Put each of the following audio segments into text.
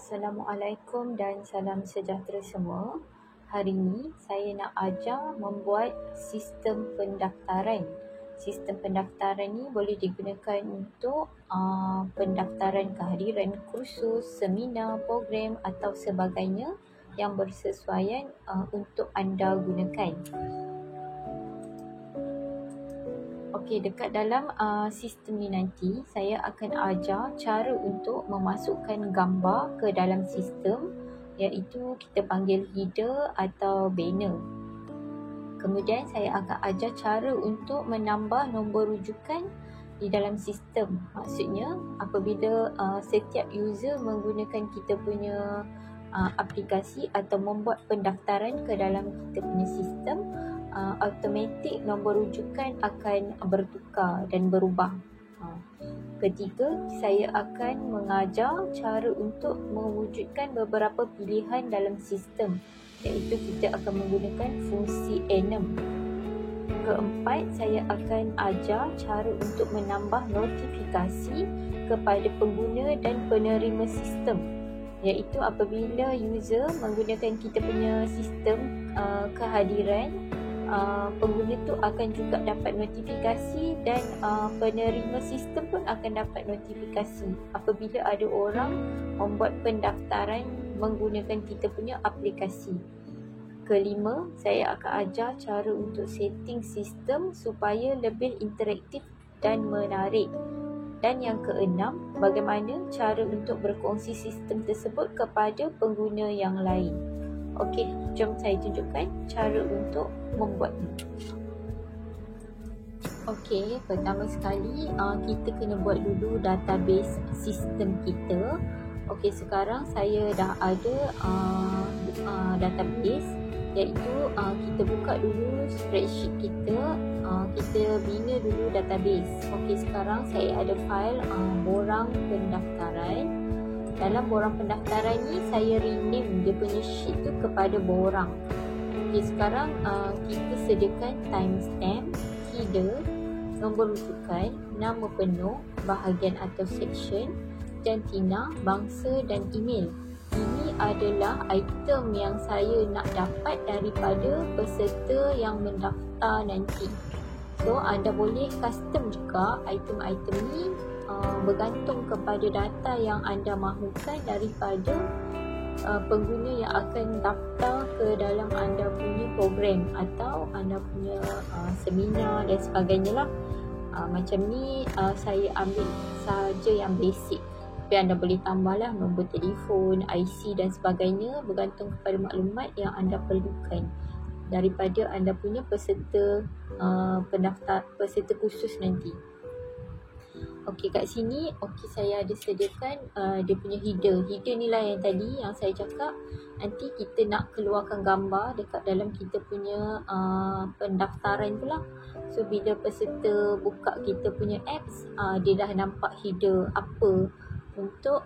Assalamualaikum dan salam sejahtera semua. Hari ini saya nak ajar membuat sistem pendaftaran. Sistem pendaftaran ni boleh digunakan untuk pendaftaran kehadiran kursus, seminar, program atau sebagainya yang bersesuaian untuk anda gunakan. Okey, dekat dalam sistem ni nanti saya akan ajar cara untuk memasukkan gambar ke dalam sistem, iaitu kita panggil header atau banner. Kemudian saya akan ajar cara untuk menambah nombor rujukan di dalam sistem. Maksudnya apabila setiap user menggunakan kita punya aplikasi atau membuat pendaftaran ke dalam kita punya sistem, automatik nombor rujukan akan bertukar dan berubah. Ketiga, saya akan mengajar cara untuk mewujudkan beberapa pilihan dalam sistem, iaitu kita akan menggunakan fungsi enum. Keempat, saya akan ajar cara untuk menambah notifikasi kepada pengguna dan penerima sistem, iaitu apabila user menggunakan kita punya sistem kehadiran, pengguna tu akan juga dapat notifikasi dan penerima sistem pun akan dapat notifikasi apabila ada orang membuat pendaftaran menggunakan kita punya aplikasi. Kelima, saya akan ajar cara untuk setting sistem supaya lebih interaktif dan menarik. Dan yang keenam, bagaimana cara untuk berkongsi sistem tersebut kepada pengguna yang lain. Okey, jom saya tunjukkan cara untuk membuatnya. Okey, pertama sekali kita kena buat dulu database sistem kita. Okey, sekarang saya dah ada database, iaitu kita buka dulu spreadsheet kita, kita bina dulu database. Okey, sekarang saya ada file borang pendaftaran. Dalam borang pendaftaran ni saya rename dia punya sheet tu kepada borang. Okey, sekarang kita sediakan timestamp, header, nombor rujukan, nama penuh, bahagian atau section, jantina, bangsa dan email. Ini adalah item yang saya nak dapat daripada peserta yang mendaftar nanti. So, anda boleh custom juga item-item ni bergantung kepada data yang anda mahukan daripada pengguna yang akan daftar ke dalam anda punya program atau anda punya seminar dan sebagainya lah. Macam ni saya ambil saja yang basic, tapi anda boleh tambahlah nombor telefon, IC dan sebagainya bergantung kepada maklumat yang anda perlukan daripada anda punya peserta peserta khusus nanti. Okey, kat sini saya ada sediakan dia punya header. Header ni lah yang tadi yang saya cakap, nanti kita nak keluarkan gambar dekat dalam kita punya pendaftaran tu lah. So bila peserta buka kita punya apps, dia dah nampak header apa untuk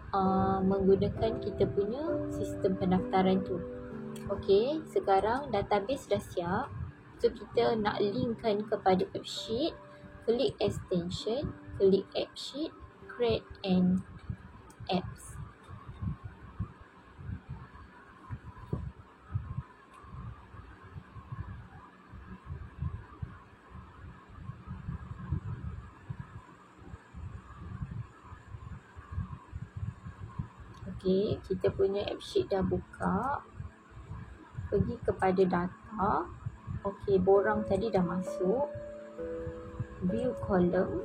menggunakan kita punya sistem pendaftaran tu. Okey, sekarang database dah siap. So kita nak linkkan kepada AppSheet. Klik extension, klik AppSheet, create an apps. Okey, kita punya AppSheet dah buka. Pergi kepada data. Okey, borang tadi dah masuk. View column.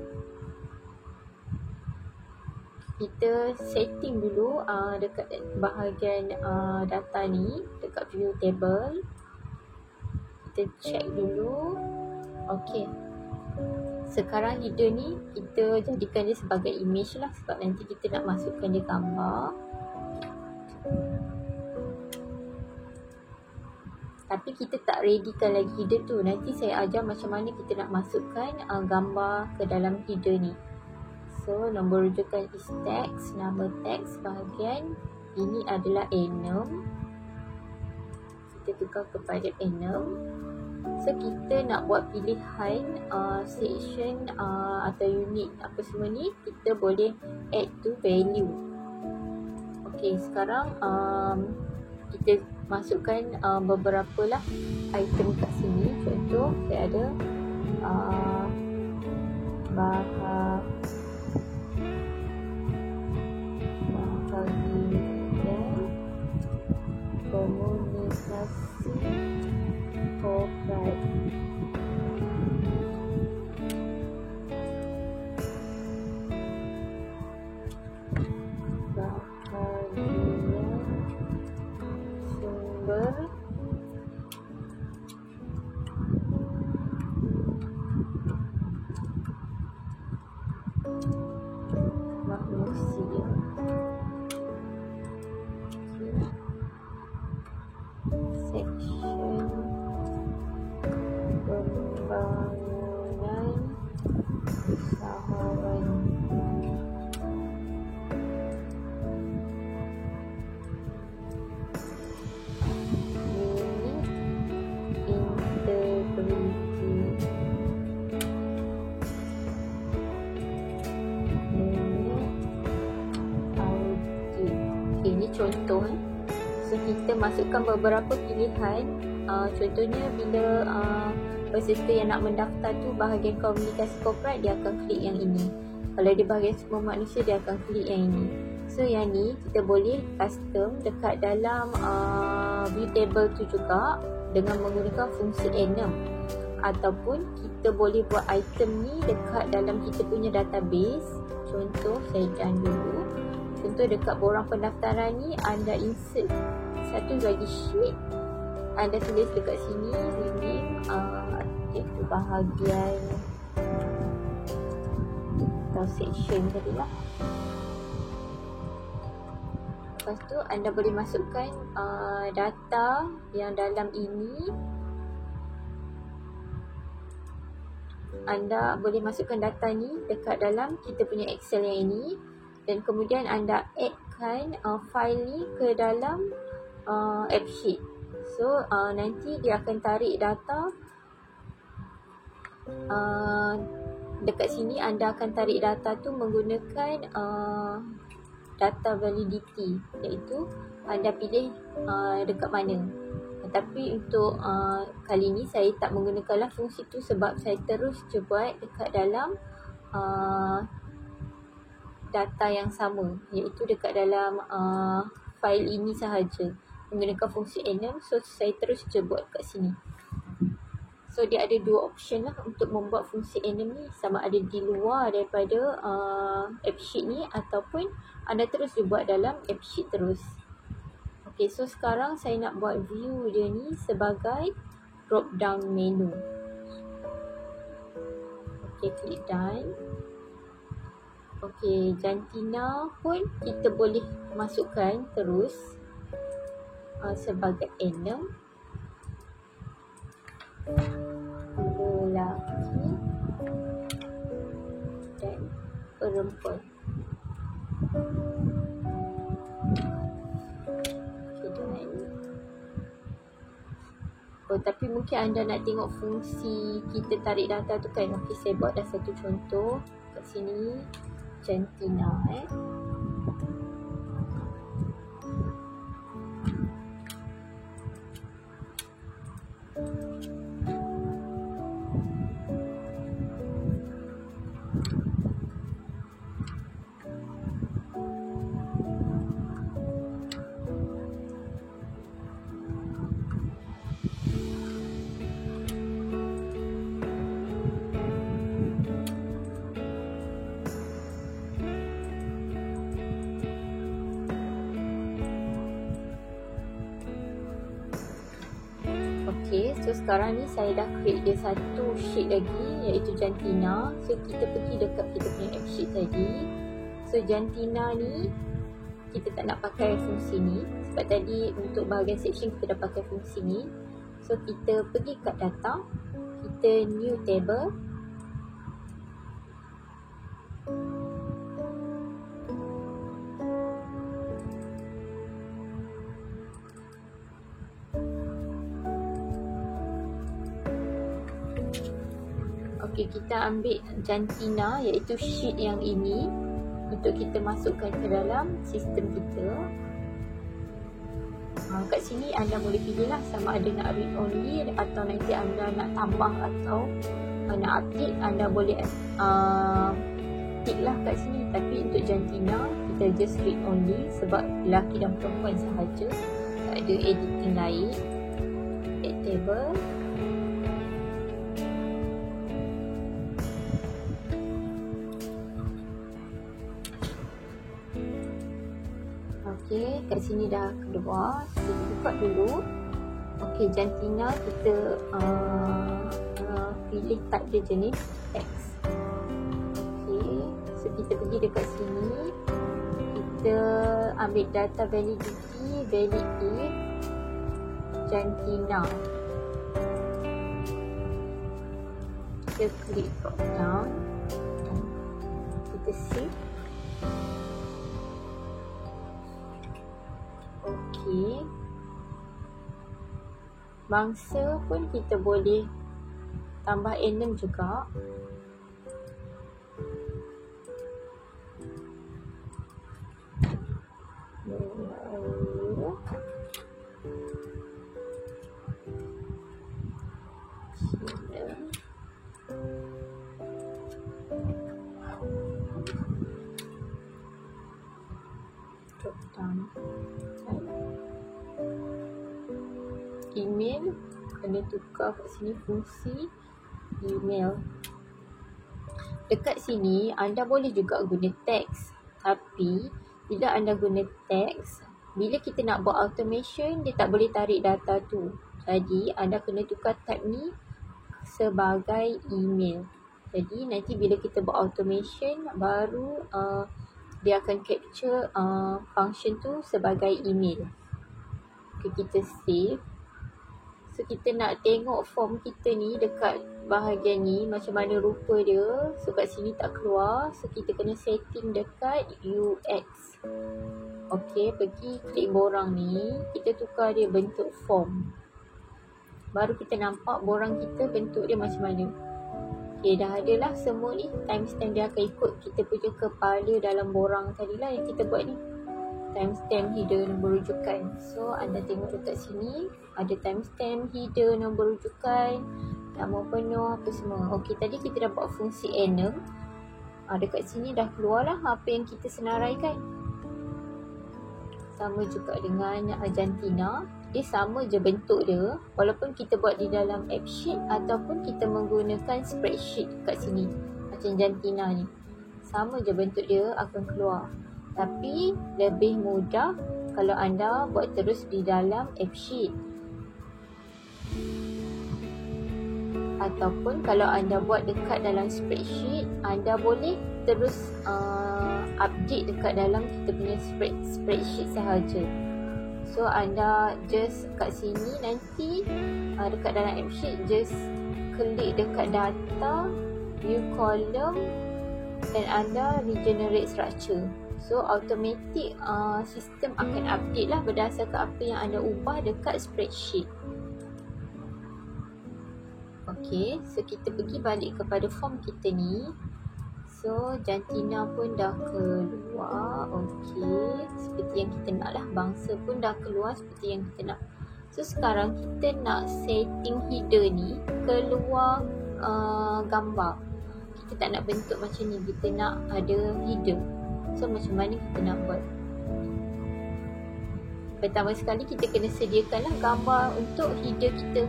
Kita setting dulu dekat bahagian data ni, dekat view table. Kita check dulu. Okey. Sekarang header ni kita jadikan dia sebagai image lah, sebab nanti kita nak masukkan dia gambar. Tapi kita tak readykan lagi header tu. Nanti saya ajar macam mana kita nak masukkan gambar ke dalam header ni. So, nombor rujukan is text, nama teks bahagian. Ini adalah enum. Kita tukar kepada enum. So, kita nak buat pilihan section atau unit apa semua ni, kita boleh add to value. Okey, sekarang kita masukkan beberapa lah item kat sini. Contoh saya ada bahagian komunikasi korporat. Bahagian sumber manusia. Section pembangunan usahawan. Unit integriti. Unit audit. Okay, ini contoh. So kita masukkan beberapa pilihan. Contohnya bila peserta yang nak mendaftar tu bahagian komunikasi korporat, dia akan klik yang ini. Kalau dia bahagian sumber manusia, dia akan klik yang ini. So yang ni kita boleh custom dekat dalam view table tu juga dengan menggunakan fungsi enum. Ataupun kita boleh buat item ni dekat dalam kita punya database. Contoh saya done dulu. Contoh dekat borang pendaftaran ni, anda insert satu lagi sheet. Anda tulis dekat sini rename iaitu bahagian atau section tadi lah. Lepas tu anda boleh masukkan data yang dalam ini. Anda boleh masukkan data ni dekat dalam kita punya Excel yang ini. Dan kemudian anda addkan file ni ke dalam app sheet. So nanti dia akan tarik data dekat sini. Anda akan tarik data tu menggunakan data validity, iaitu anda pilih dekat mana. Tetapi untuk kali ni saya tak menggunakanlah fungsi tu sebab saya terus je buat dekat dalam data yang sama, iaitu dekat dalam file ini sahaja menggunakan fungsi enum. So saya terus je buat kat sini. So dia ada dua option lah untuk membuat fungsi enum ni, sama ada di luar daripada app sheet ni ataupun anda terus je buat dalam app sheet terus. Okay, so sekarang saya nak buat view dia ni sebagai drop down menu. Okay, klik done. Okay, jantina pun kita boleh masukkan terus sebagai enum. Lelaki dan perempuan. Oh, tapi mungkin anda nak tengok fungsi kita tarik data tu kan. Okay, saya buat dah satu contoh kat sini. Jantina Okay, so sekarang ni saya dah create dia satu sheet lagi, iaitu jantina. So kita pergi dekat kita punya app sheet tadi. So jantina ni kita tak nak pakai fungsi ni sebab tadi untuk bahagian section kita dah pakai fungsi ni. So kita pergi kat data, kita new table. Okay, kita ambil jantina iaitu sheet yang ini untuk kita masukkan ke dalam sistem kita. Kat sini anda boleh pilih lah sama ada nak read only atau nanti anda nak tambah atau nak update. Anda boleh tick lah kat sini. Tapi untuk jantina kita just read only sebab lelaki dan perempuan sahaja, tak ada editing lain. Add table. Okey, kat sini dah keluar. Kita buka dulu. Okey, jantina kita pilih type dia jenis X. Okey, so kita pergi dekat sini. Kita ambil data validity, valid if jantina. Kita klik drop down. Kita save. Okey. Bangsa pun kita boleh tambah enum juga. Drop down. Email kena tukar kat sini fungsi email. Dekat sini anda boleh juga guna teks, tapi bila anda guna teks, bila kita nak buat automation dia tak boleh tarik data tu. Jadi anda kena tukar type ni sebagai email. Jadi nanti bila kita buat automation baru dia akan capture function tu sebagai email. Okay, kita save. So kita nak tengok form kita ni dekat bahagian ni macam mana rupa dia. So kat sini tak keluar. So kita kena setting dekat UX. Okey, pergi klik borang ni. Kita tukar dia bentuk form. Baru kita nampak borang kita bentuk dia macam mana. Okey, dah ada lah semua ni. Timestamp dia akan ikut kita punya kepala dalam borang tadi lah yang kita buat ni. Timestamp, header, nombor rujukan. So anda tengok dekat sini ada timestamp, header, nombor rujukan, nama penuh, apa semua. Okey, tadi kita dah buat fungsi enum. Dekat sini dah keluar lah apa yang kita senaraikan. Sama juga dengan jantina. Dia sama je bentuk dia walaupun kita buat di dalam AppSheet ataupun kita menggunakan spreadsheet kat sini. Macam jantina ni. Sama je bentuk dia akan keluar. Tapi lebih mudah kalau anda buat terus di dalam AppSheet. Ataupun kalau anda buat dekat dalam spreadsheet, anda boleh terus update dekat dalam kita punya spreadsheet sahaja. So anda just kat sini nanti dekat dalam AppSheet just klik dekat data, view column dan anda regenerate structure. So automatic sistem akan update lah berdasarkan apa yang anda ubah dekat spreadsheet. Okay, so kita pergi balik kepada form kita ni. So jantina pun dah keluar. Okay, seperti yang kita nak lah. Bangsa pun dah keluar seperti yang kita nak. So sekarang kita nak setting header ni keluar gambar. Kita tak nak bentuk macam ni. Kita nak ada header. So macam mana kita nak buat? Pertama sekali kita kena sediakanlah gambar untuk header kita.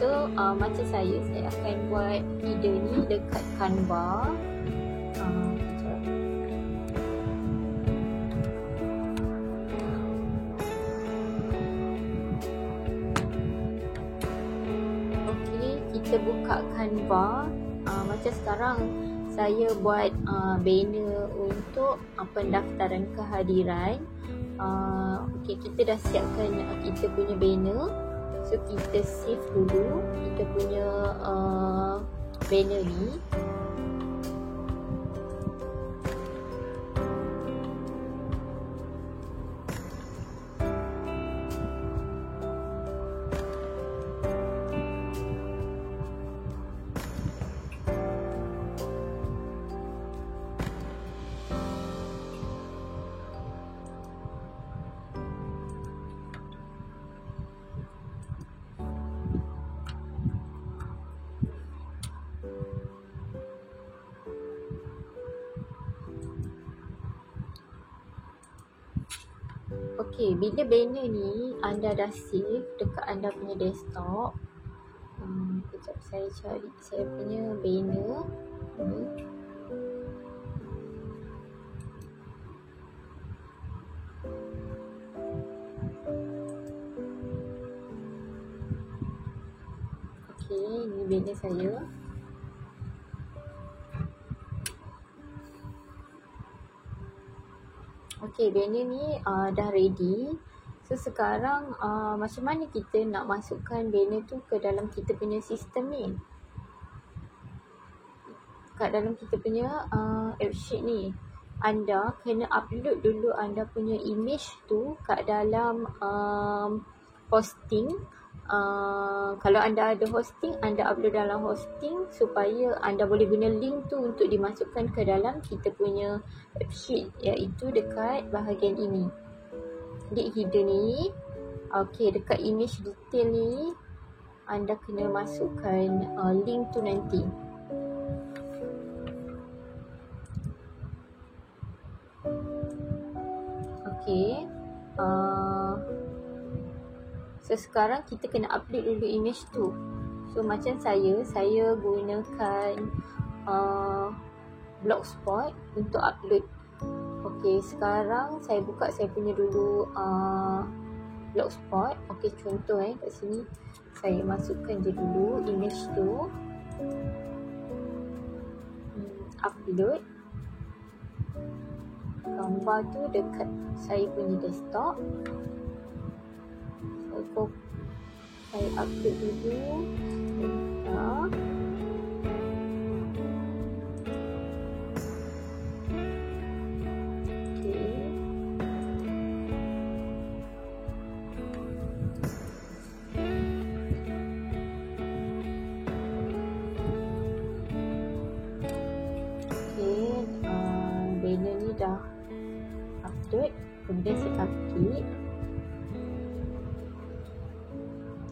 So macam saya akan buat header ni dekat Canva. Okay, kita buka Canva. Macam sekarang saya buat banner untuk pendaftaran kehadiran. Okay, kita dah siapkan kita punya banner. So kita save dulu kita punya banner ni. Okey, bila banner ni anda dah save dekat anda punya desktop, kejap saya cari saya punya banner ni. Okey, ni banner saya. Okey, banner ni dah ready. So sekarang macam mana kita nak masukkan banner tu ke dalam kita punya sistem ni? Kat dalam kita punya AppSheet ni, anda kena upload dulu anda punya image tu kat dalam hosting. Kalau anda ada hosting, anda upload dalam hosting supaya anda boleh guna link tu untuk dimasukkan ke dalam kita punya AppSheet, iaitu dekat bahagian ini. Di header ni, okey, dekat image detail ni anda kena masukkan link tu nanti. Okey. So sekarang kita kena upload dulu image tu. So macam saya gunakan Blogspot untuk upload. Okey, sekarang saya buka saya punya dulu Blogspot. Okey, contoh kat sini saya masukkan je dulu image tu. Upload. Gambar tu dekat saya punya desktop. Saya upload dulu. Banner ni dah upload. Kemudian saya update.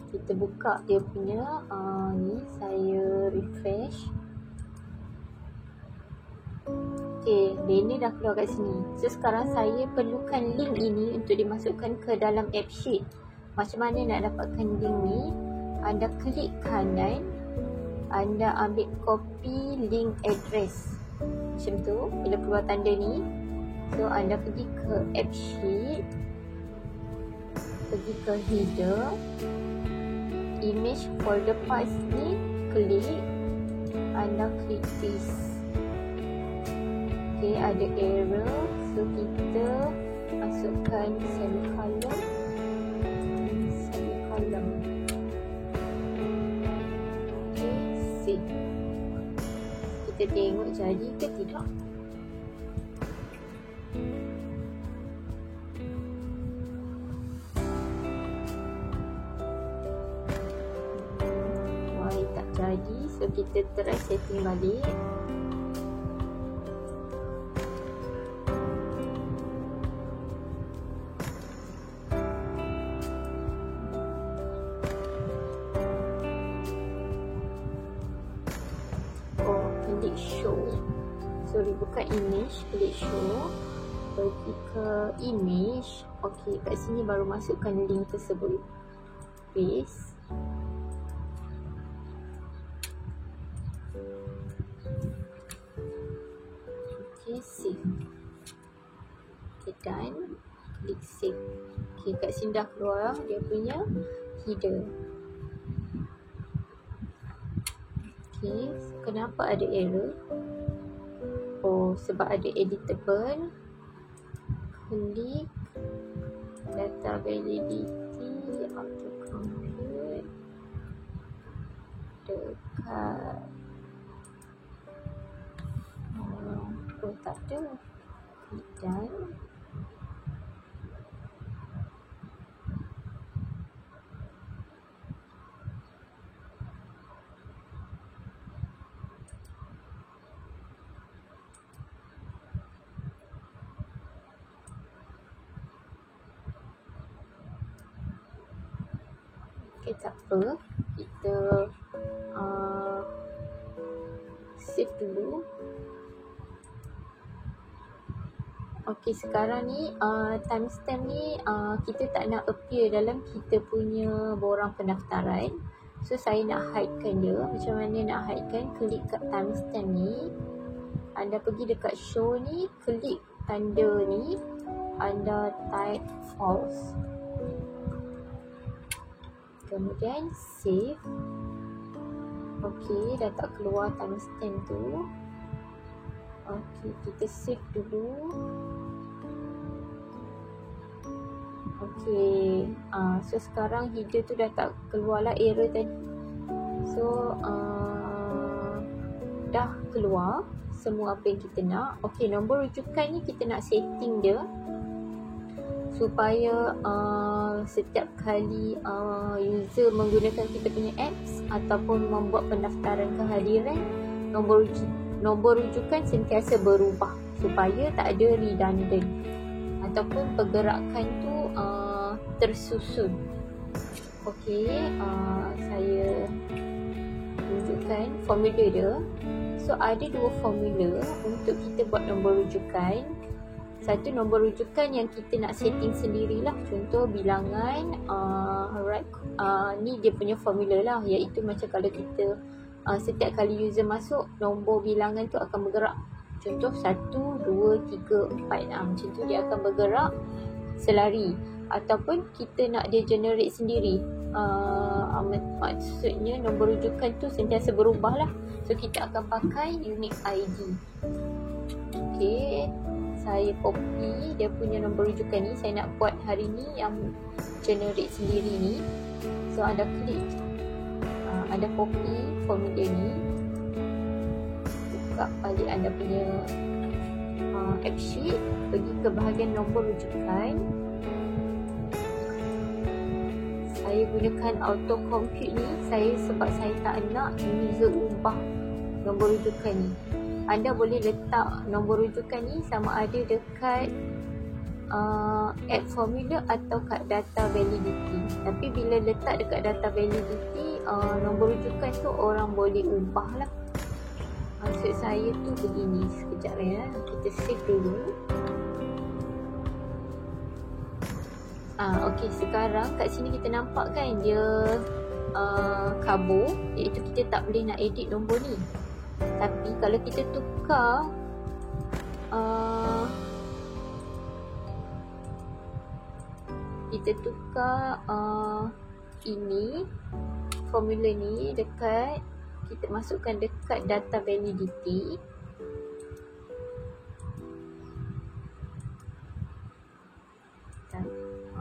Kita buka dia punya ni, saya refresh. Okey, banner dah keluar kat sini. So sekarang saya perlukan link ini untuk dimasukkan ke dalam AppSheet. Macam mana nak dapatkan link ni? Anda klik kanan, anda ambil copy link address. Macam tu, bila keluar tanda ni. So anda pergi ke AppSheet, pergi ke header, image folder path ni, klik, anda klik paste. Okey, ada error, so kita masukkan semicolon. Okey, save. Kita tengok jadi ke tidak. Tak jadi, so kita try setting balik. Klik show. Sorry, bukan image, klik show. Pergi ke image. Okey, kat sini baru masukkan link tersebut. Paste. Okey, save. Okey, done. Klik save. Okey, kat sini dah keluar dia punya header. Okay, kenapa ada error? Oh, sebab ada editable. Klik data validity, auto compute dekat tak ada. Klik done. Okay, tak apa, kita save dulu. Okey, sekarang ni timestamp ni kita tak nak appear dalam kita punya borang pendaftaran. So saya nak hidekan dia. Macam mana nak hidekan? Klik kat timestamp ni. Anda pergi dekat show ni, klik tanda ni, anda type false. Kemudian save. Okey, dah tak keluar timestamp tu. Okey, kita save dulu. Okey, so sekarang header tu dah tak keluar lah error tadi. So dah keluar semua apa yang kita nak. Okey, nombor rujukan ni kita nak setting dia supaya setiap kali user menggunakan kita punya apps ataupun membuat pendaftaran kehadiran, nombor rujukan sentiasa berubah supaya tak ada redundant ataupun pergerakan tu tersusun. Okey, saya tunjukkan formula dia. So ada dua formula untuk kita buat nombor rujukan. Satu, nombor rujukan yang kita nak setting sendirilah. Contoh bilangan ni dia punya formula lah, iaitu macam kalau kita setiap kali user masuk, nombor bilangan tu akan bergerak. Contoh 1, 2, 3, 4. Macam tu dia akan bergerak selari. Ataupun kita nak dia generate sendiri. Maksudnya nombor rujukan tu sentiasa berubah lah. So kita akan pakai unique ID. Okey, saya copy dia punya nombor rujukan ni. Saya nak buat hari ni yang generate sendiri ni. So anda klik, anda copy formula ni, buka balik anda punya app sheet, pergi ke bahagian nombor rujukan. Saya gunakan auto compute ni sebab saya tak nak user ubah nombor rujukan ni. Anda boleh letak nombor rujukan ni sama ada dekat add formula atau kat data validity. Tapi bila letak dekat data validity, nombor rujukan tu orang boleh ubah lah. Maksud saya tu begini. Sekejap ya, kita save dulu. Okey, sekarang kat sini kita nampak kan dia kabur, iaitu kita tak boleh nak edit nombor ni. Tapi kalau kita tukar ini formula ni dekat, kita masukkan dekat data validity.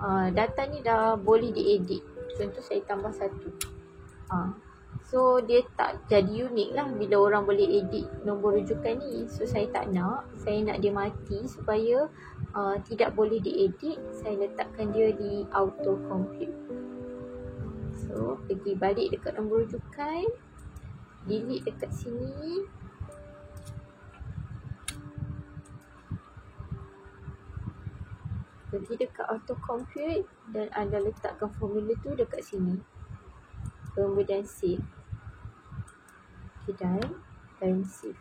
Data ni dah boleh diedit. Contoh saya tambah 1. So dia tak jadi unik lah bila orang boleh edit nombor rujukan ni. So saya tak nak. Saya nak dia mati supaya tidak boleh diedit. Saya letakkan dia di auto compute. So pergi balik dekat nombor rujukan, delete dekat sini. Pergi dekat auto compute dan anda letakkan formula tu dekat sini. Kemudian save. Okay, dan save.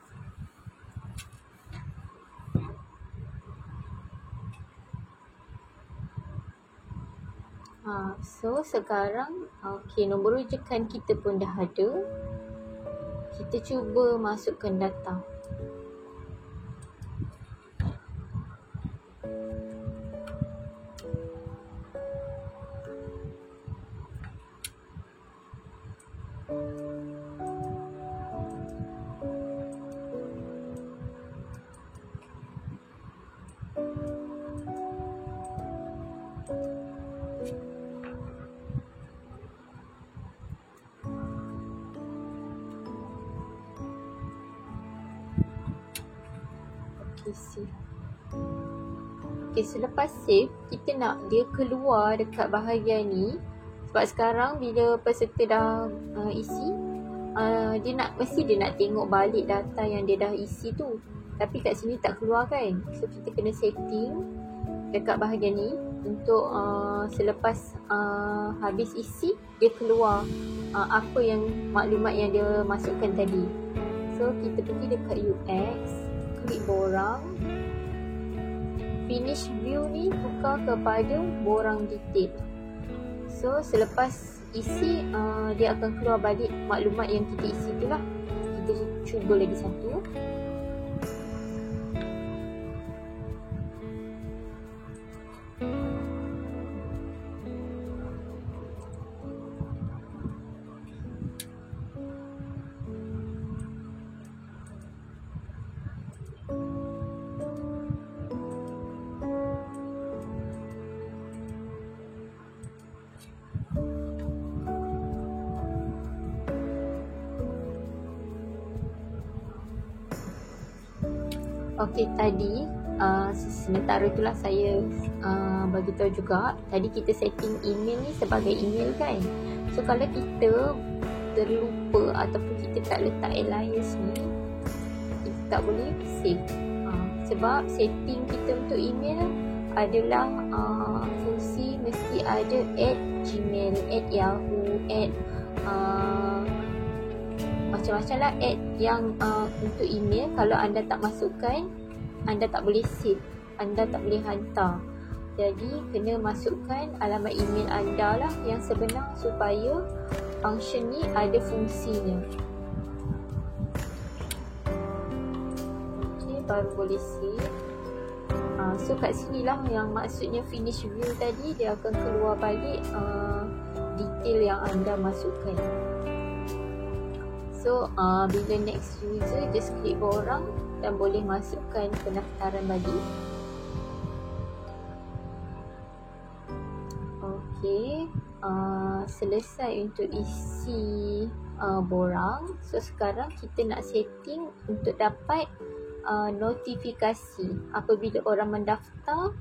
So sekarang nombor rujukan kita pun dah ada. Kita cuba masukkan data. Save. Okay, selepas save, kita nak dia keluar dekat bahagian ni. Sebab sekarang bila peserta dah isi, mesti dia nak tengok balik data yang dia dah isi tu. Tapi kat sini tak keluar kan. So kita kena setting dekat bahagian ni untuk selepas habis isi, dia keluar apa yang maklumat yang dia masukkan tadi. So kita pergi dekat UX, klik borang, finish view ni tukar kepada borang detail. So selepas isi dia akan keluar balik maklumat yang kita isi tu lah. Kita cuba lagi satu. Okey, tadi sementara itulah saya bagi tahu juga, tadi kita setting email ni sebagai email kan. So kalau kita terlupa ataupun kita tak letak alias ni, kita tak boleh save. Sebab setting kita untuk email adalah fungsi mesti ada @gmail, @yahoo, macam-macam lah yang untuk email. Kalau anda tak masukkan, anda tak boleh save, anda tak boleh hantar. Jadi kena masukkan alamat email anda lah yang sebenar supaya function ni ada fungsinya. Okay, baru boleh save. So kat sini lah yang maksudnya finish view tadi, dia akan keluar balik detail yang anda masukkan. So bila next user just klik borang dan boleh masukkan pendaftaran balik. Okey, selesai untuk isi borang. So sekarang kita nak setting untuk dapat notifikasi. Apabila orang mendaftar,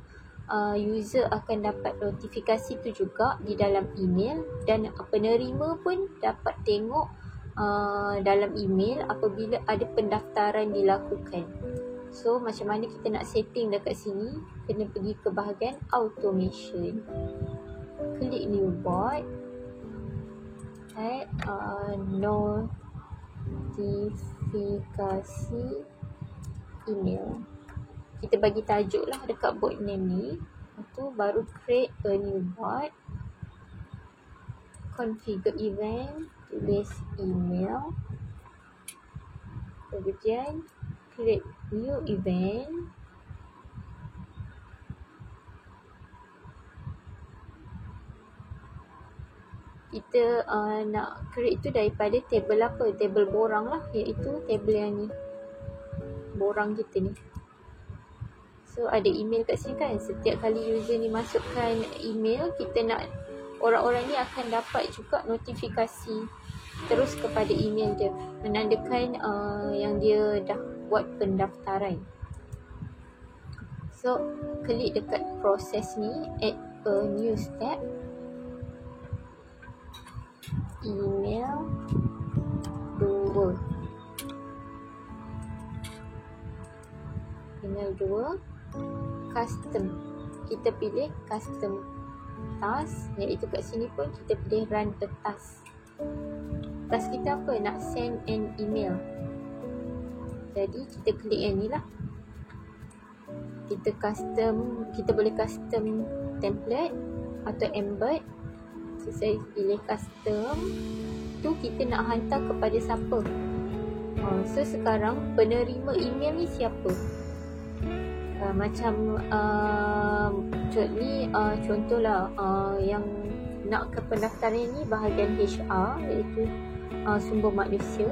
user akan dapat notifikasi tu juga di dalam email, dan penerima pun dapat tengok dalam email apabila ada pendaftaran dilakukan. So macam mana kita nak setting dekat sini? Kena pergi ke bahagian automation, klik new bot, add notifikasi email. Kita bagi tajuk lah dekat bot name ni. Lepas baru create a new bot, configure event, tulis email, kemudian create new event. Kita nak create tu daripada table apa? Table borang lah, iaitu table yang ni, borang kita ni. So ada email kat sini kan. Setiap kali user ni masukkan email, kita nak orang-orang ni akan dapat juga notifikasi terus kepada email dia, menandakan yang dia dah buat pendaftaran. So klik dekat proses ni, add a new step, email 2, email 2, custom. Kita pilih custom task, iaitu kat sini pun kita pilih run a task. Task kita apa? Nak send an email. Jadi kita klik yang ni lah. Kita boleh custom template atau embed. So saya pilih custom. Tu kita nak hantar kepada siapa? So sekarang penerima email ni siapa? Macam ni contohlah yang nak ke pendaftaran ni bahagian HR, iaitu sumber manusia.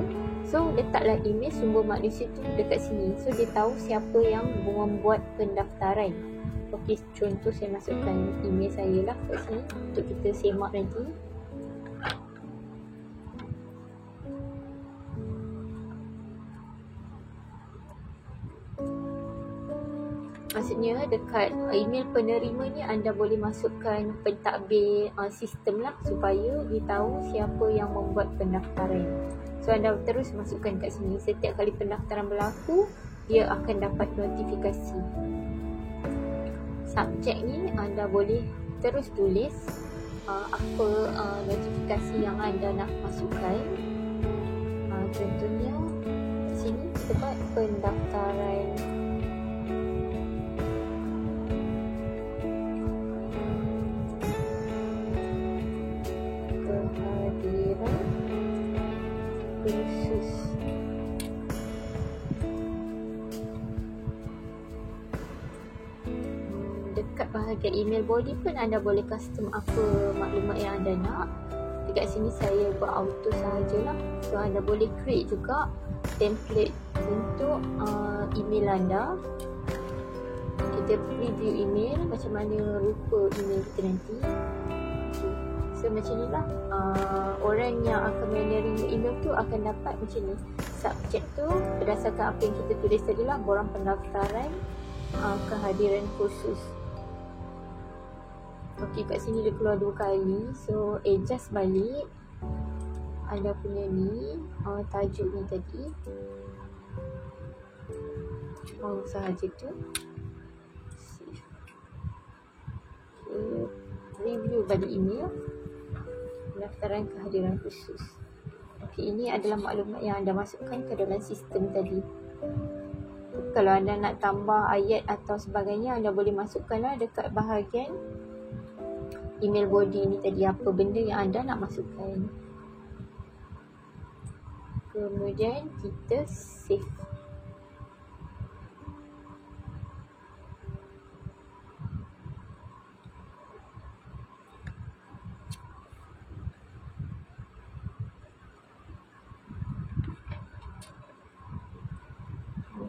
So letaklah email sumber manusia tu dekat sini. So dia tahu siapa yang membuat pendaftaran. Okey, contoh saya masukkan email saya lah kat sini untuk kita semak nanti. Maksudnya dekat email penerima ni anda boleh masukkan pentadbir sistem lah, supaya dia tahu siapa yang membuat pendaftaran. So anda terus masukkan kat sini. Setiap kali pendaftaran berlaku, dia akan dapat notifikasi. Subjek ni anda boleh terus tulis apa notifikasi yang anda nak masukkan. Contohnya di sini kita buat pendaftaran Dekat bahagian email body pun anda boleh custom apa maklumat yang anda nak. Dekat sini saya buat auto sahajalah. So anda boleh create juga template untuk email anda. Kita preview email, macam mana rupa email kita nanti. So macam ni lah, orang yang akan menerima email tu akan dapat macam ni. Subjek tu berdasarkan apa yang kita tulis tadi lah, borang pendaftaran kehadiran khusus. Ok, kat sini dia keluar 2 kali. So adjust balik anda punya ni, tajuk ni tadi. Sahaja tu. Okay. Review balik email, pendaftaran kehadiran khusus. Okay, ini adalah maklumat yang anda masukkan ke dalam sistem tadi. Kalau anda nak tambah ayat atau sebagainya, anda boleh masukkanlah dekat bahagian email body ni tadi, apa benda yang anda nak masukkan. Kemudian kita save.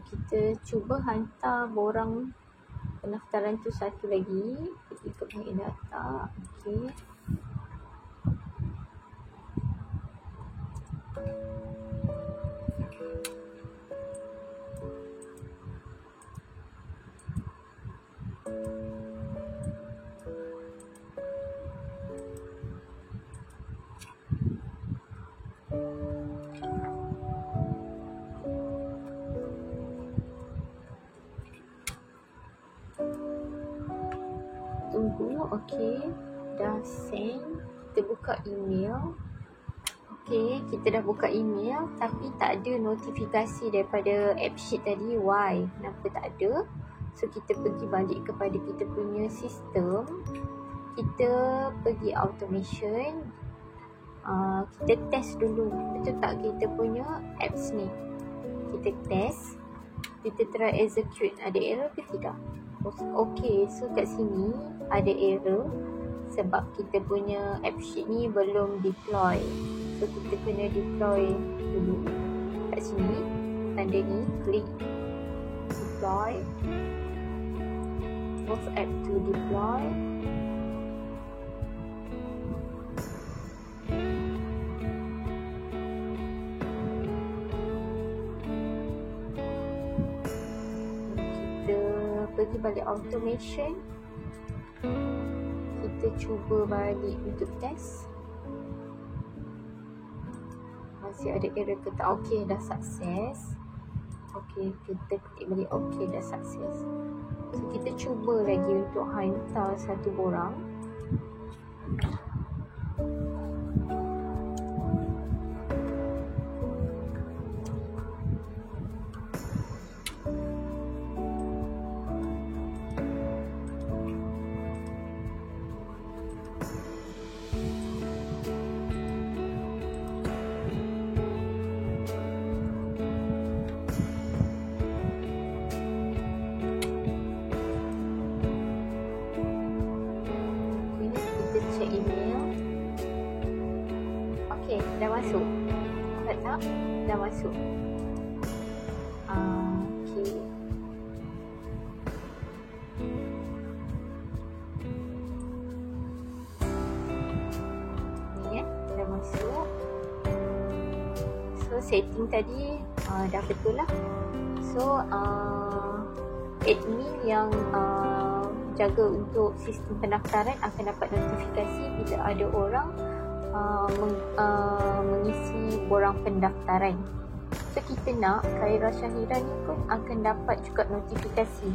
Kita cuba hantar borang pendaftaran tu satu lagi. Pergi ke bahagian data. Okey. Tunggu. Okey, dah send. Kita buka email. Okey, kita dah buka email tapi tak ada notifikasi daripada AppSheet tadi. Why? Kenapa tak ada? So kita pergi balik kepada kita punya sistem. Kita pergi automation. Kita test dulu, betul tak kita punya apps ni. Kita test. Kita try execute. Ada error ke tidak? Okey, so kat sini ada error sebab kita punya AppSheet ni belum deploy. So kita kena deploy dulu. Kat sini tanda ni, klik deploy, move app to deploy. Pergi balik automation. Kita cuba balik untuk test. Masih ada error ke tak? Okey, dah sukses. Okey, kita klik balik. Okey, dah sukses. So kita cuba lagi untuk hantar satu borang. Dah masuk. Nampak tak? Dah masuk. Okey. Ni dah masuk. So setting tadi dah betul lah. So admin yang jaga untuk sistem pendaftaran akan dapat notifikasi bila ada orang mengisi borang pendaftaran. So kita nak Khaira Syahira ni pun akan dapat juga notifikasi.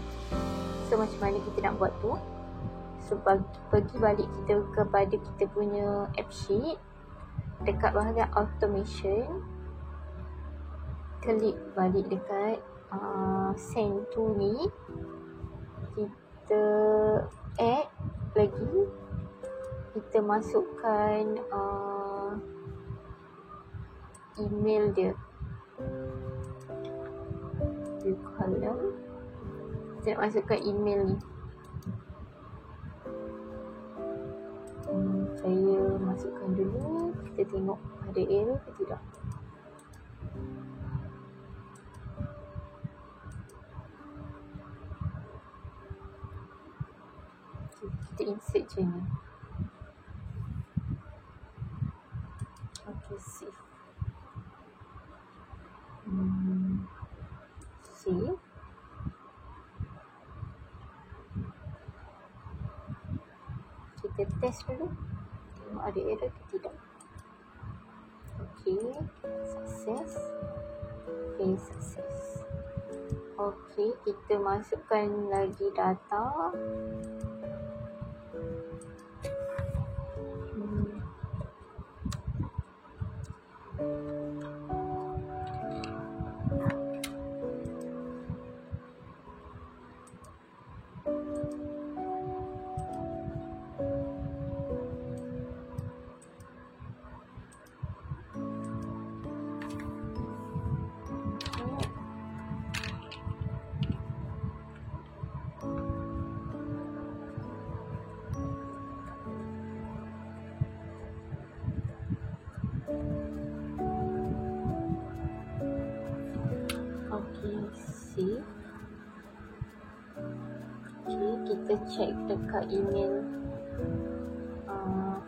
So macam mana kita nak buat tu? So pergi balik kita kepada kita punya AppSheet, dekat bahagian automation, klik balik dekat send to ni, kita add lagi, kita masukkan email dia. view column. Kita nak masukkan email ni. Saya masukkan dulu. Kita tengok ada error ke tidak. Kita insert je ni. Okay, save. Save. Kita test dulu. Tengok ada error ke tidak. Okay, success. Okay, success. Okay, kita masukkan lagi data. Save. Okay, kita check dekat email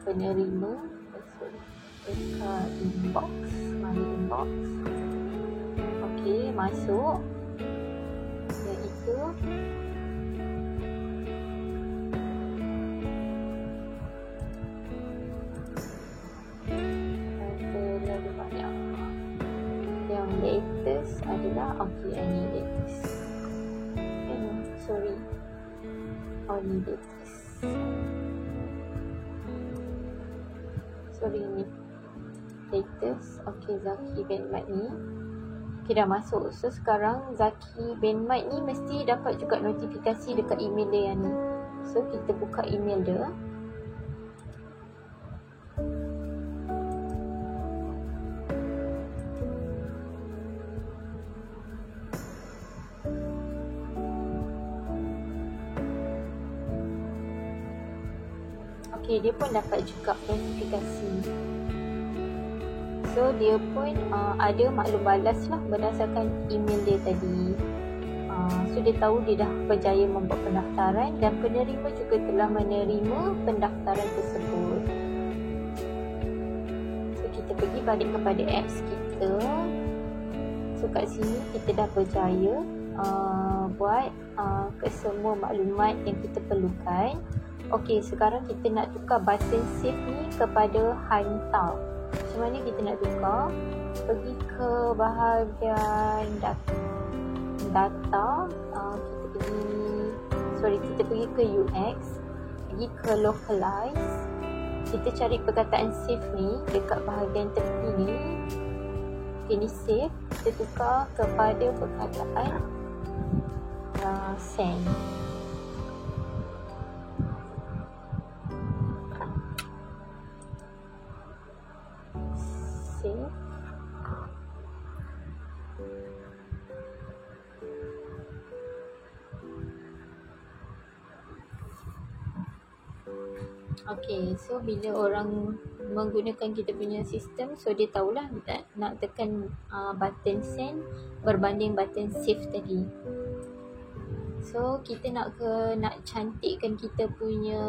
penerima. Dekat inbox. Mana inbox? Okay, masuk. Iaitu ada lebih banyak. Yang latest adalah ini latest. Sorry. Ini latest. Sorry, ni latest. Okay, Zaki bin Mat ni. Okay, dah masuk. So sekarang Zaki bin Mat ni mesti dapat juga notifikasi dekat email dia yang ni. So kita buka email dia. Okay, dia pun dapat juga notifikasi. So dia pun ada maklum balas lah berdasarkan email dia tadi. So dia tahu dia dah berjaya membuat pendaftaran dan penerima juga telah menerima pendaftaran tersebut. So kita pergi balik kepada apps kita. So kat sini kita dah berjaya buat kesemua maklumat yang kita perlukan. Okey, sekarang kita nak tukar button save ni kepada hantar. Macam mana kita nak tukar? Pergi ke bahagian data. Kita pergi ke UX. Pergi ke localize. Kita cari perkataan save ni dekat bahagian tepi ni. Okay, ni save. Kita tukar kepada perkataan send. Okay, so bila orang menggunakan kita punya sistem, so dia tahulah nak tekan button send berbanding button save tadi. So kita nak cantikkan kita punya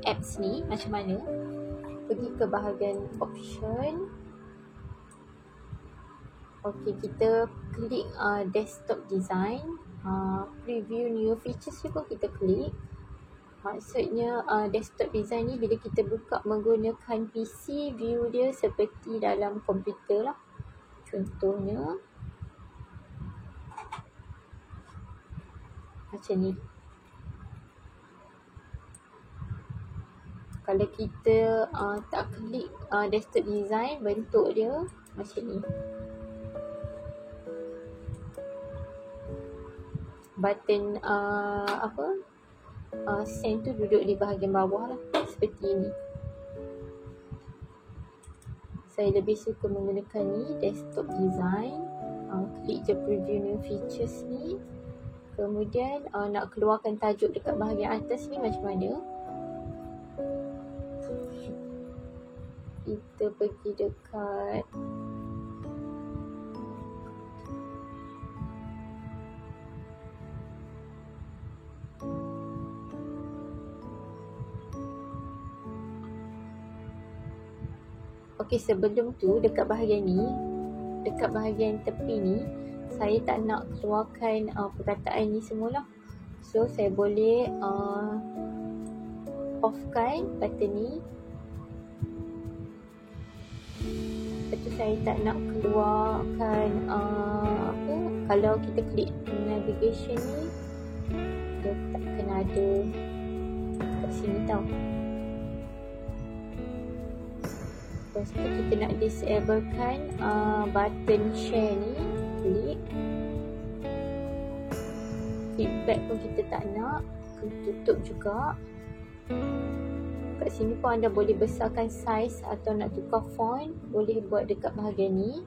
apps ni macam mana? Pergi ke bahagian option. Okay, kita klik desktop design, preview new features juga kita klik. Maksudnya desktop design ni bila kita buka menggunakan PC, view dia seperti dalam komputer lah. Contohnya macam ni. Kalau kita tak klik desktop design, bentuk dia macam ni. Button send tu duduk di bahagian bawah lah, seperti ini. Saya lebih suka menggunakan ni desktop design. klik je preview new features ni. Kemudian nak keluarkan tajuk dekat bahagian atas ni macam mana? Kita pergi dekat Okey, sebelum tu dekat bahagian ni, dekat bahagian tepi ni, saya tak nak keluarkan perkataan ni semualah. So saya boleh offkan button ni. Lepas tu saya tak nak keluarkan kalau kita klik navigation ni, dia tak kena ada kat sini tau. Lepas tu kita nak disablekan button share ni, klik. Feedback pun kita tak nak, tutup juga. Kat sini pun anda boleh besarkan size atau nak tukar font, boleh buat dekat bahagian ni.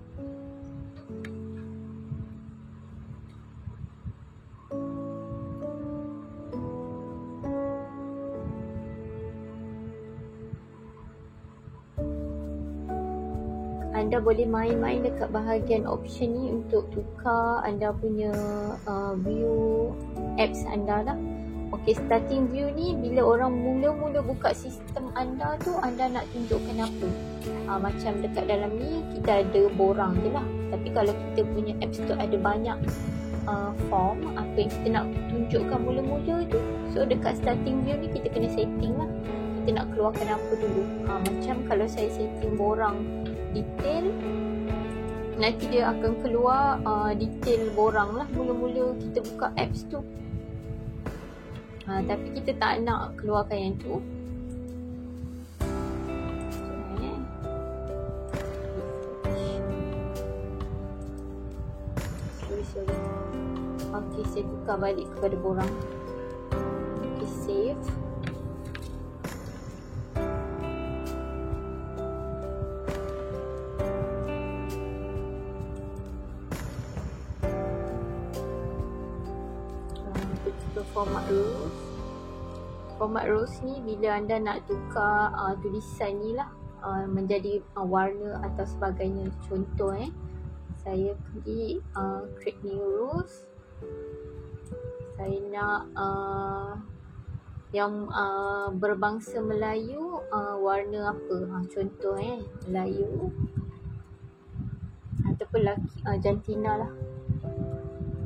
Anda boleh main-main dekat bahagian option ni untuk tukar anda punya view apps anda lah. Okey, starting view ni bila orang mula-mula buka sistem anda tu, anda nak tunjukkan apa? Macam dekat dalam ni kita ada borang je lah. Tapi kalau kita punya apps tu ada banyak form, apa yang kita nak tunjukkan mula-mula tu, so dekat starting view ni kita kena setting lah. Kita nak keluarkan apa dulu. Macam kalau saya setting borang detail, nanti dia akan keluar detail borang lah mula-mula kita buka apps tu. Tapi kita tak nak keluarkan yang tu. Sorry. Okay, saya tukar balik kepada borang. Okay, save. Format rows. Format rows ni bila anda nak tukar tulisan ni lah menjadi warna atau sebagainya. Contoh saya klik create new rows. Saya nak yang berbangsa Melayu warna apa? Contoh Melayu ataupun laki, jantina lah.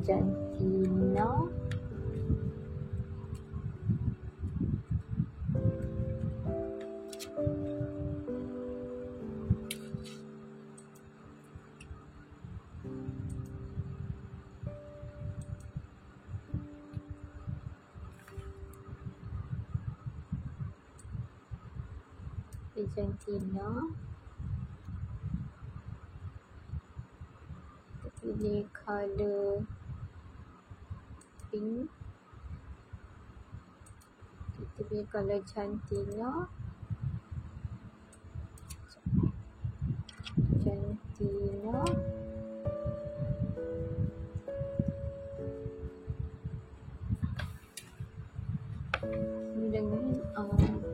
Jantina. Argentina. Kita pilih color pink. Kita pilih color Argentina. Argentina. Ini dengan perempuan sama dengan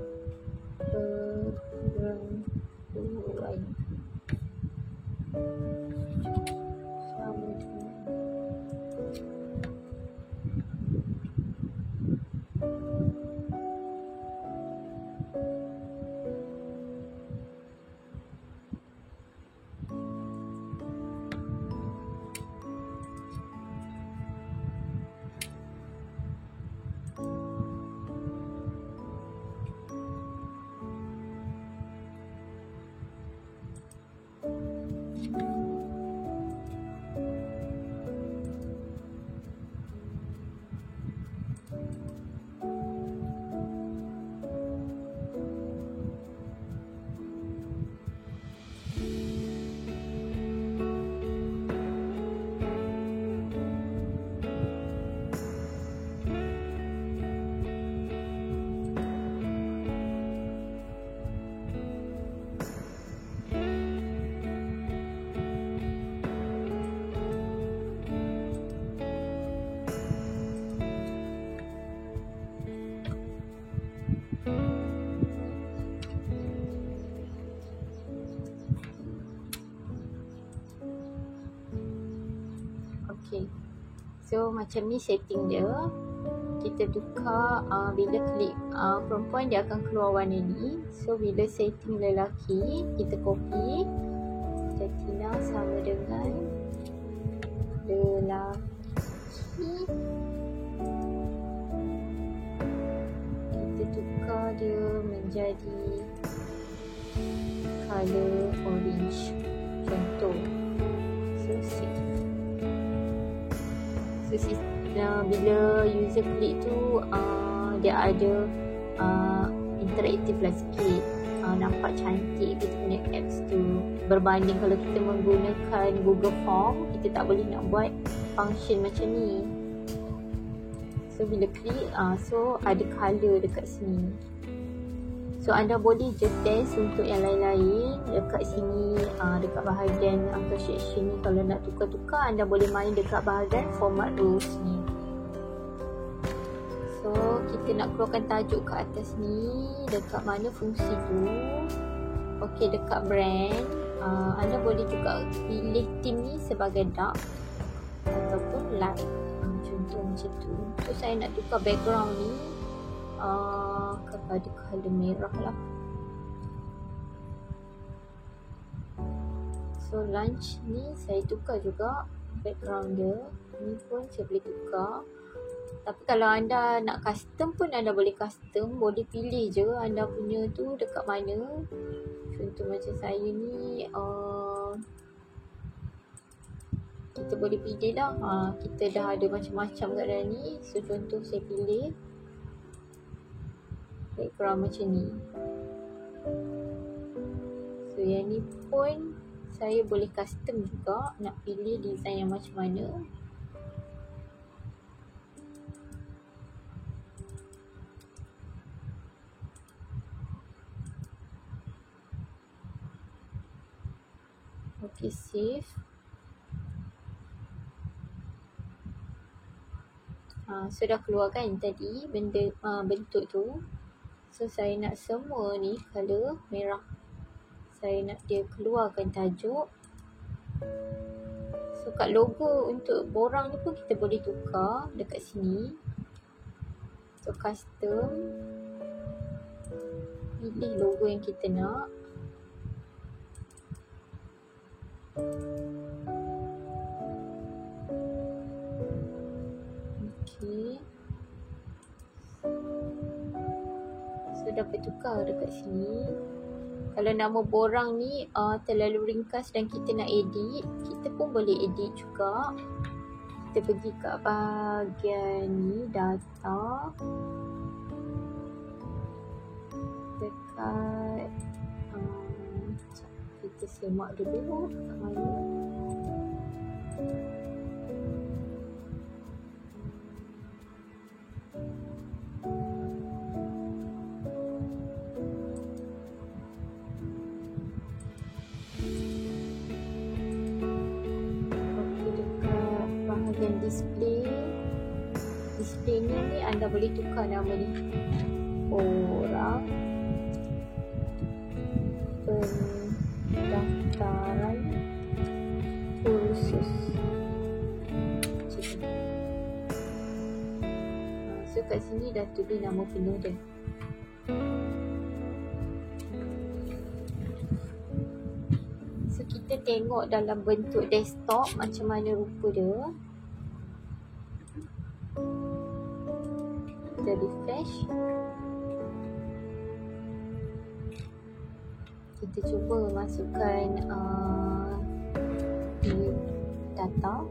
Okay, so macam ni setting dia. Kita tukar bila klik perempuan dia akan keluar warna ni. So bila setting lelaki, kita copy Jatina sama dengan lelaki. Kita tukar dia menjadi color orange contoh. So save. Bila user klik tu dia ada interaktif lah sikit, nampak cantik kita punya apps tu, berbanding kalau kita menggunakan Google Form, kita tak boleh nak buat function macam ni. So bila klik so ada color dekat sini. So anda boleh je test untuk yang lain-lain dekat sini, dekat bahagian angka section ni. Kalau nak tukar-tukar, anda boleh main dekat bahagian format rules ni. So kita nak keluarkan tajuk ke atas ni, dekat mana fungsi tu. Okey, dekat brand, anda boleh juga pilih theme ni sebagai dark ataupun light, contoh macam tu. So saya nak tukar background ni kepada color merah lah. So lunch ni saya tukar juga background dia. Ni pun saya boleh tukar. Tapi kalau anda nak custom pun anda boleh custom. Boleh pilih je anda punya tu dekat mana. Contoh macam saya ni, kita boleh pilih lah. Kita dah ada macam-macam kat dalam ni. So contoh saya pilih background macam ni. So yang ni pun saya boleh custom juga, nak pilih design yang macam mana. Okay, save. Sudah keluar kan tadi benda bentuk tu. So saya nak semua ni color merah. Saya nak dia keluarkan tajuk. So kat logo untuk borang ni pun kita boleh tukar dekat sini. So custom, pilih logo yang kita nak. Okay, so dapat tukar dekat sini. Kalau nama borang ni terlalu ringkas dan kita nak edit, kita pun boleh edit juga. Kita pergi kat bahagian ni, data, dekat kita semak dulu kat mana. Display ni anda boleh tukar nama ni, orang pendaftaran kursus. So kat sini dah tulis nama penuh dia. So kita tengok dalam bentuk desktop macam mana rupa dia. Kita refresh. Kita cuba masukkan data.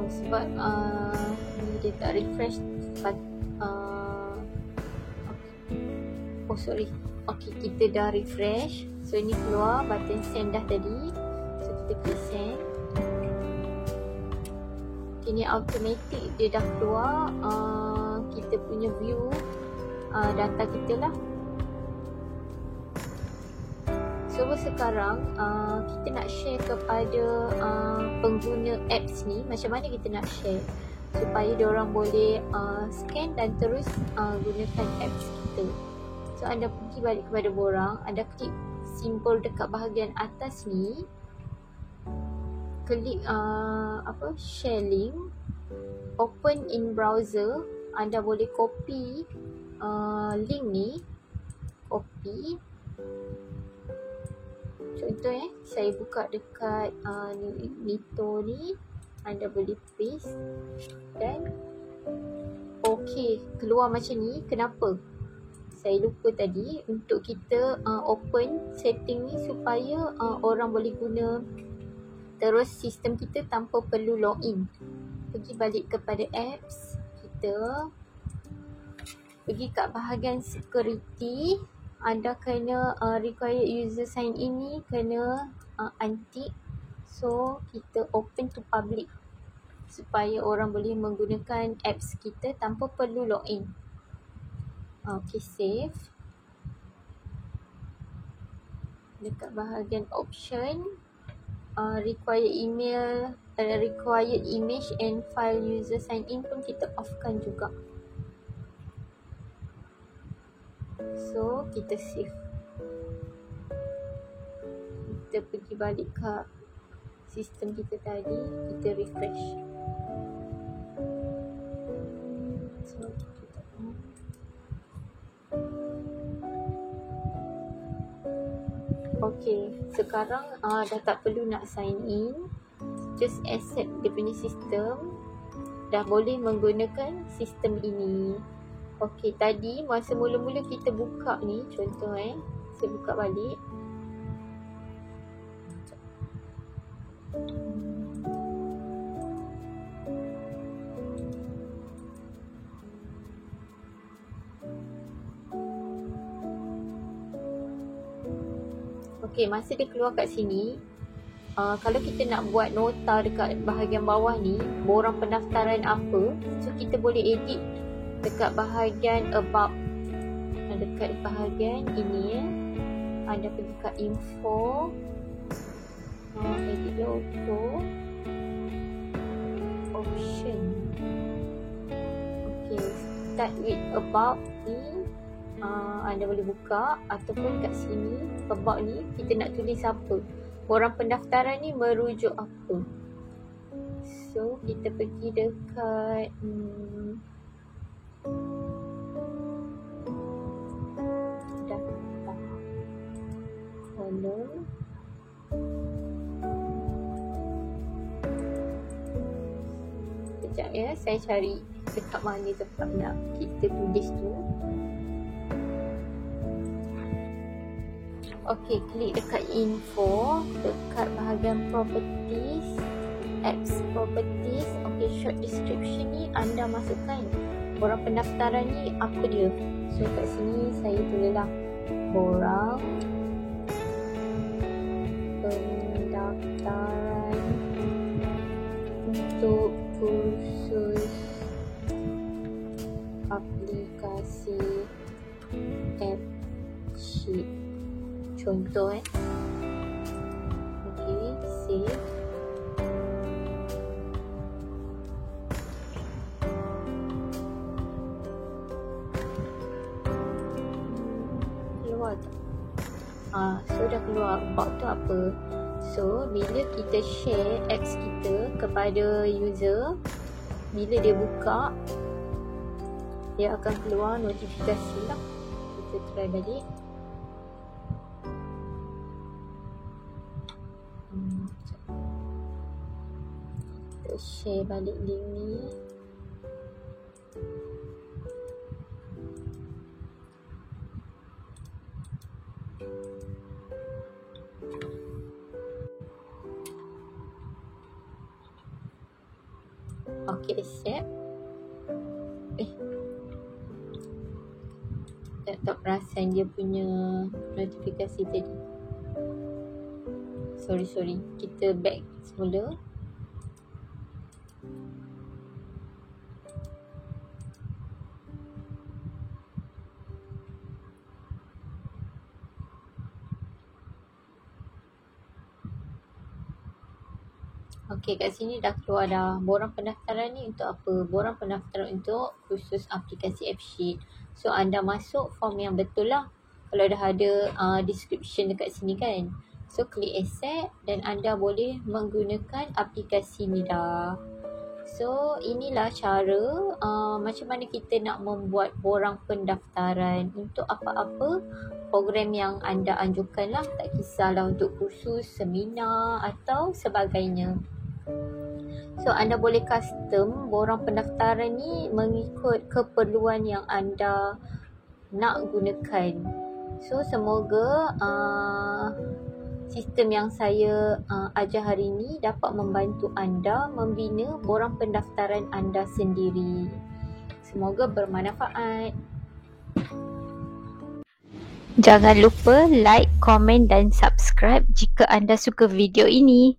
Sebab dia tak refresh. Sorry. Okay, kita dah refresh. So ni keluar button send dah tadi. So kita klik send. Okay, ni automatic dia dah keluar kita punya view data kita lah. So sekarang kita nak share kepada pengguna apps ni. Macam mana kita nak share supaya diorang boleh scan dan terus gunakan apps kita. So anda pergi balik kepada borang, anda klik simbol dekat bahagian atas ni, klik share link, open in browser. Anda boleh copy link ni, copy. Contoh saya buka dekat Nito ni, anda boleh paste dan okey, keluar macam ni. Kenapa? Saya lupa tadi untuk kita open setting ni supaya orang boleh guna terus sistem kita tanpa perlu login. Pergi balik kepada apps kita, pergi kat bahagian security. Anda kena required user sign in ni kena untick. So kita open to public supaya orang boleh menggunakan apps kita tanpa perlu login. Okay, save. Dekat bahagian option required email, required image and file user sign in pun kita offkan juga. So kita save. Kita pergi balik ke sistem kita tadi, kita refresh. So kita okay, sekarang dah tak perlu nak sign in, just accept dia punya sistem, dah boleh menggunakan sistem ini. Okay, tadi masa mula-mula kita buka ni, contoh saya buka balik. Okay, masa dia keluar kat sini, kalau kita nak buat nota dekat bahagian bawah ni, borang pendaftaran apa, so kita boleh edit dekat bahagian about. Dekat bahagian ini anda pergi kat info, edit logo, option. Okay, start with about ni. Anda boleh buka, ataupun kat sini about ni kita nak tulis apa, borang pendaftaran ni merujuk apa. So kita pergi dekat data column, sekejap saya cari dekat mana tempat nak kita tulis tu. Okay, klik dekat info, dekat bahagian properties, apps properties. Okay, short description ni anda masukkan borang pendaftaran ni apa dia. So kat sini saya tulislah borang pendaftaran untuk kursus aplikasi AppSheet. Contoh okay, save. Keluar tak? So dah keluar. About tu apa? So bila kita share apps kita kepada user, bila dia buka, dia akan keluar notifikasi lah. Kita try balik. Kita share balik link ni. Okay, accept. Tak perasan dia punya notifikasi tadi. Sorry. Kita back semula. Okey, kat sini dah keluar dah. Borang pendaftaran ni untuk apa? Borang pendaftaran untuk khusus aplikasi F-Sheet. So, anda masuk form yang betul lah. Kalau dah ada description dekat sini kan. So, klik accept dan anda boleh menggunakan aplikasi ni dah. So, inilah cara macam mana kita nak membuat borang pendaftaran untuk apa-apa program yang anda anjurkan lah. Tak kisahlah untuk kursus, seminar atau sebagainya. So, anda boleh custom borang pendaftaran ni mengikut keperluan yang anda nak gunakan. So, semoga sistem yang saya ajar hari ini dapat membantu anda membina borang pendaftaran anda sendiri. Semoga bermanfaat. Jangan lupa like, komen dan subscribe jika anda suka video ini.